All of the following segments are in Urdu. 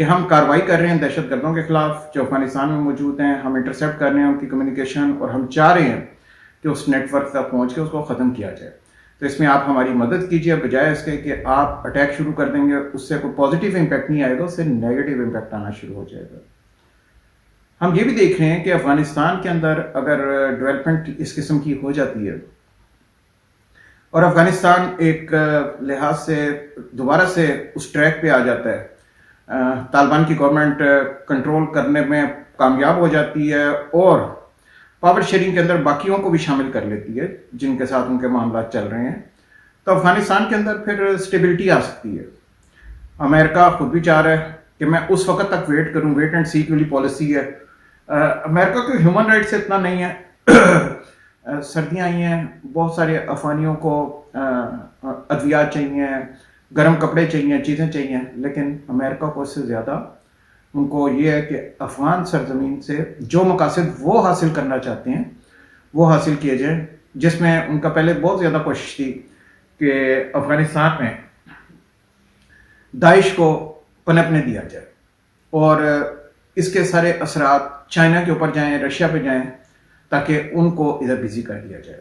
کہ ہم کارروائی کر رہے ہیں دہشت گردوں کے خلاف جو افغانستان میں موجود ہیں، ہم انٹرسیپٹ کر رہے ہیں ان کی کمیونیکیشن، اور ہم چاہ رہے ہیں کہ اس نیٹ ورک تک پہنچ کے اس کو ختم کیا جائے. تو اس میں آپ ہماری مدد کیجیے، بجائے اس کے کہ آپ اٹیک شروع کر دیں گے، اس سے کوئی پازیٹیو امپیکٹ نہیں آئے گا، اس سے نیگیٹو امپیکٹ آنا شروع ہو جائے گا. ہم یہ بھی دیکھ رہے ہیں کہ افغانستان کے اندر اگر ڈیولپمنٹ اس قسم کی ہو جاتی ہے اور افغانستان ایک لحاظ سے دوبارہ سے اس ٹریک پہ آ جاتا ہے، طالبان کی گورنمنٹ کنٹرول کرنے میں کامیاب ہو جاتی ہے اور پاور شیئرنگ کے اندر باقیوں کو بھی شامل کر لیتی ہے جن کے ساتھ ان کے معاملات چل رہے ہیں، تو افغانستان کے اندر پھر سٹیبلٹی آ سکتی ہے. امریکہ خود بھی چاہ رہا ہے کہ میں اس وقت تک ویٹ کروں، ویٹ اینڈ سی کی والی پالیسی ہے. امریکہ کے ہیومن رائٹ سے اتنا نہیں ہے. سردیاں آئی ہیں، بہت سارے افغانیوں کو ادویات چاہیے، گرم کپڑے چاہیے، چیزیں چاہیے، لیکن امریکہ کو اس سے زیادہ ان کو یہ ہے کہ افغان سرزمین سے جو مقاصد وہ حاصل کرنا چاہتے ہیں وہ حاصل کیے جائیں، جس میں ان کا پہلے بہت زیادہ کوشش تھی کہ افغانستان میں داعش کو پنپنے دیا جائے اور اس کے سارے اثرات چائنا کے اوپر جائیں، رشیا پہ جائیں، تاکہ ان کو ادھر بزی کر دیا جائے.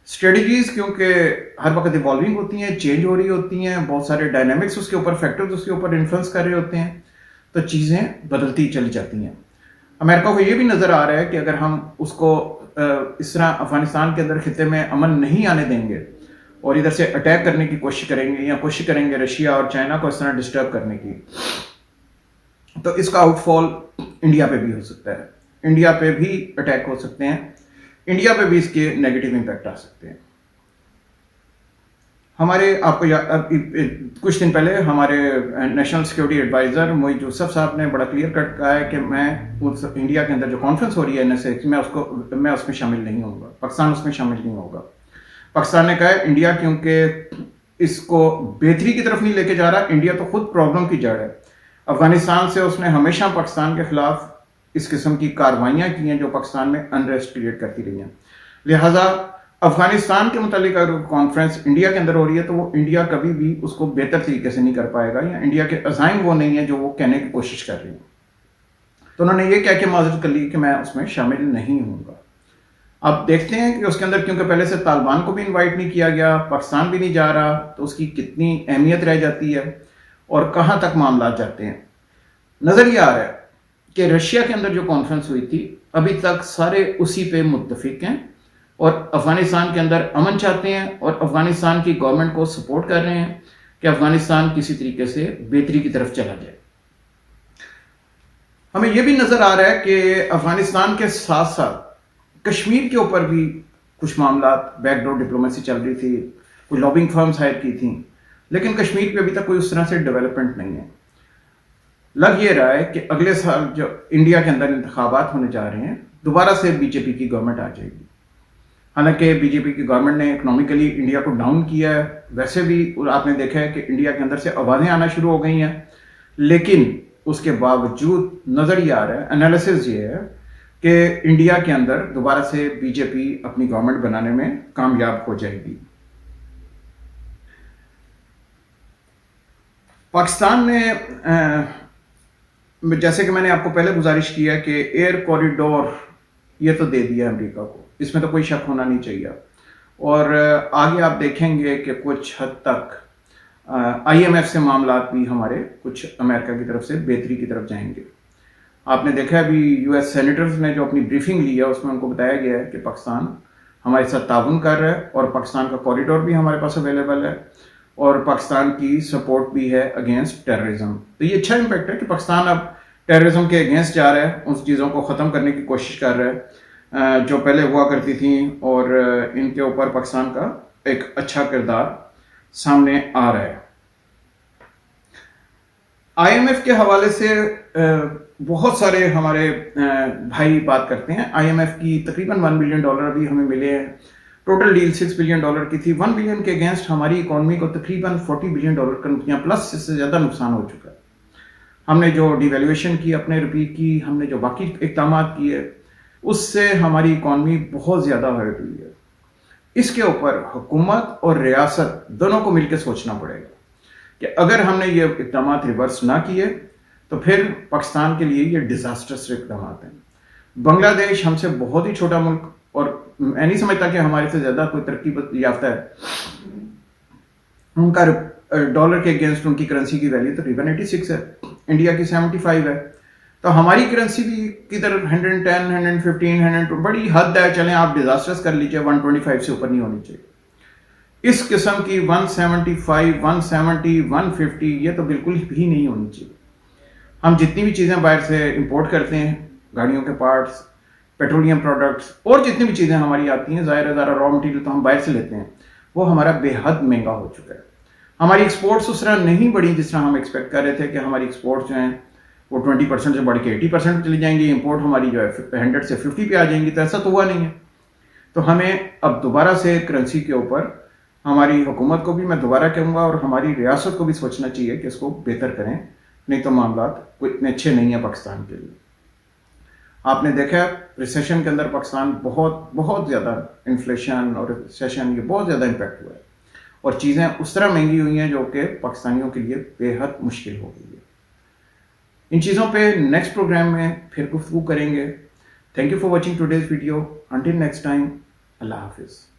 اسٹریٹجیز کیونکہ ہر وقت ایوالونگ ہوتی ہیں، چینج ہو رہی ہوتی ہیں، بہت سارے ڈائنامکس اس کے اوپر، فیکٹرز اس کے اوپر انفلوئنس کر رہے ہوتے ہیں، تو چیزیں بدلتی چلی جاتی ہیں. امریکہ کو یہ بھی نظر آ رہا ہے کہ اگر ہم اس کو اس طرح افغانستان کے اندر خطے میں امن نہیں آنے دیں گے اور ادھر سے اٹیک کرنے کی کوشش کریں گے یا کوشش کریں گے رشیا اور چائنا کو اس طرح ڈسٹرب کرنے کی، تو اس کا آؤٹ فال انڈیا پہ بھی ہو سکتا ہے. انڈیا پہ بھی اٹیک ہو سکتے ہیں، انڈیا پہ بھی اس کے نیگیٹو امپیکٹ آ سکتے ہیں. ہمارے آپ کو کچھ دن پہلے ہمارے نیشنل سیکورٹی ایڈوائزر موئز یوسف صاحب نے بڑا کلیئر کٹ کہا ہے کہ میں انڈیا کے اندر جو کانفرنس ہو رہی ہے NSA کی، میں اس میں شامل نہیں ہوں گا، پاکستان اس میں شامل نہیں ہوگا. پاکستان نے کہا ہے انڈیا کیونکہ اس کو بہتری کی طرف نہیں لے کے جا رہا، انڈیا تو خود پرابلم کی جڑ ہے. افغانستان سے اس نے ہمیشہ پاکستان کے خلاف اس قسم کی کاروائیاں کی ہیں جو پاکستان میں انریسٹ کریٹ کرتی رہی ہیں. لہٰذا افغانستان کے متعلق اگر کانفرنس انڈیا کے اندر ہو رہی ہے تو وہ انڈیا کبھی بھی اس کو بہتر طریقے سے نہیں کر پائے گا، یا انڈیا کے عزائم وہ نہیں ہیں جو وہ کہنے کی کوشش کر رہی ہیں. تو انہوں نے یہ کہہ کے معذرت کر لی کہ میں اس میں شامل نہیں ہوں گا. اب دیکھتے ہیں کہ اس کے اندر کیونکہ پہلے سے طالبان کو بھی انوائٹ نہیں کیا گیا، پاکستان بھی نہیں جا رہا، تو اس کی کتنی اہمیت رہ جاتی ہے اور کہاں تک معاملات جاتے ہیں. نظر یہ آ رہا ہے کہ رشیا کے اندر جو کانفرنس ہوئی تھی ابھی تک سارے اسی پہ متفق ہیں اور افغانستان کے اندر امن چاہتے ہیں اور افغانستان کی گورنمنٹ کو سپورٹ کر رہے ہیں کہ افغانستان کسی طریقے سے بہتری کی طرف چلا جائے. ہمیں یہ بھی نظر آ رہا ہے کہ افغانستان کے ساتھ ساتھ کشمیر کے اوپر بھی کچھ معاملات، بیک ڈور ڈپلومیسی چل رہی تھی، کوئی لابنگ فرمز ہائر کی تھیں، لیکن کشمیر پہ ابھی تک کوئی اس طرح سے ڈیولپمنٹ نہیں ہے. لگ یہ رہا ہے کہ اگلے سال جو انڈیا کے اندر انتخابات ہونے جا رہے ہیں، دوبارہ سے بی جے پی کی گورنمنٹ آ جائے گی. حالانکہ بی جے پی کی گورنمنٹ نے اکنامکلی انڈیا کو ڈاؤن کیا ہے، ویسے بھی آپ نے دیکھا ہے کہ انڈیا کے اندر سے آوازیں آنا شروع ہو گئی ہیں، لیکن اس کے باوجود نظر یہ آ رہا ہے، انالیسز یہ ہے کہ انڈیا کے اندر دوبارہ سے بی جے پی اپنی گورنمنٹ بنانے میں کامیاب ہو جائے گی. پاکستان نے جیسے کہ میں نے آپ کو پہلے گزارش کی ہے کہ ایئر کوریڈور یہ تو دے دیا امریکہ کو، اس میں تو کوئی شک ہونا نہیں چاہیے. اور آگے آپ دیکھیں گے کہ کچھ حد تک IMF سے معاملات بھی ہمارے کچھ امریکہ کی طرف سے بہتری کی طرف جائیں گے. آپ نے دیکھا ابھی US سینیٹرز نے جو اپنی بریفنگ لی ہے اس میں ان کو بتایا گیا ہے کہ پاکستان ہمارے ساتھ تعاون کر رہا ہے اور پاکستان کا کوریڈور بھی ہمارے پاس اویلیبل ہے اور پاکستان کی سپورٹ بھی ہے اگینسٹ ٹیررزم. تو یہ اچھا امپیکٹ ہے کہ پاکستان اب ٹیررزم کے اگینسٹ جا رہا ہے، ان چیزوں کو ختم کرنے کی کوشش کر رہا ہے جو پہلے ہوا کرتی تھیں، اور ان کے اوپر پاکستان کا ایک اچھا کردار سامنے آ رہا ہے. IMF کے حوالے سے بہت سارے ہمارے بھائی بات کرتے ہیں. IMF کی تقریباً $1 بلین ابھی ہمیں ملے ہیں. ٹوٹل ڈیل $6 بلین کی تھی. 1 بلین کے اگینسٹ ہماری اکانومی کو تقریباً $40 بلین کا یا پلس اس سے زیادہ نقصان ہو چکا ہے. ہم نے جو ڈی ویلیویشن کی اپنے روپے کی، ہم نے جو باقی اقدامات کیے، اس سے ہماری اکانومی بہت زیادہ ہرٹ ہوئی ہے. اس کے اوپر حکومت اور ریاست دونوں کو مل کے سوچنا پڑے گا کہ اگر ہم نے یہ اقدامات ریورس نہ کیے تو پھر پاکستان کے لیے یہ ڈیزاسٹرس اقدامات ہیں. بنگلہ دیش ہم سے بہت ہی چھوٹا ملک, اور میں نہیں سمجھتا کہ ہمارے سے زیادہ کوئی ترقی یافتہ ہے. ان کا ڈالر کے اگینسٹ ان کی کرنسی کی ویلیو تقریباً 86 ہے, انڈیا کی 75 ہے. تو ہماری کرنسی بھی کی طرف 110, 115, بڑی حد ہے. چلیں آپ ڈیزاسٹرس کر لیجیے, 125 سے اوپر نہیں ہونی چاہیے. اس قسم کی 175, 170, 150 یہ تو بالکل بھی نہیں ہونی چاہیے. ہم جتنی بھی چیزیں باہر سے امپورٹ کرتے ہیں, گاڑیوں کے پارٹس, پیٹرولیم پروڈکٹس اور جتنی بھی چیزیں ہماری آتی ہیں, ظاہر ہے ذرا را مٹیریل تو ہم باہر سے لیتے ہیں, وہ ہمارا بے حد مہنگا ہو چکا ہے. ہماری ایکسپورٹس اس طرح نہیں بڑھی جس طرح ہم ایکسپیکٹ کر رہے تھے کہ ہماری ایکسپورٹس جو ہیں وہ 20% سے بڑھ کے 80% چلی جائیں گی, امپورٹ ہماری جو ہے 100 سے 50 پہ آ جائیں گی. تو ایسا تو ہوا نہیں ہے. تو ہمیں اب دوبارہ سے کرنسی کے اوپر ہماری حکومت کو بھی میں دوبارہ کہوں گا, اور ہماری ریاست کو بھی سوچنا چاہیے کہ اس کو بہتر کریں, نہیں تو معاملات کوئی اتنے اچھے نہیں ہیں پاکستان کے لیے. آپ نے دیکھا ریسیشن کے اندر پاکستان بہت زیادہ انفلیشن اور ریسیشن یہ بہت زیادہ امپیکٹ ہوا ہے, اور چیزیں اس طرح مہنگی ہوئی ہیں جو کہ پاکستانیوں کے لیے بے حد مشکل ہو گئی ہے. ان چیزوں پہ نیکسٹ پروگرام میں پھر گفتگو کریں گے. Thank you for watching today's video. Until next time, اللہ حافظ.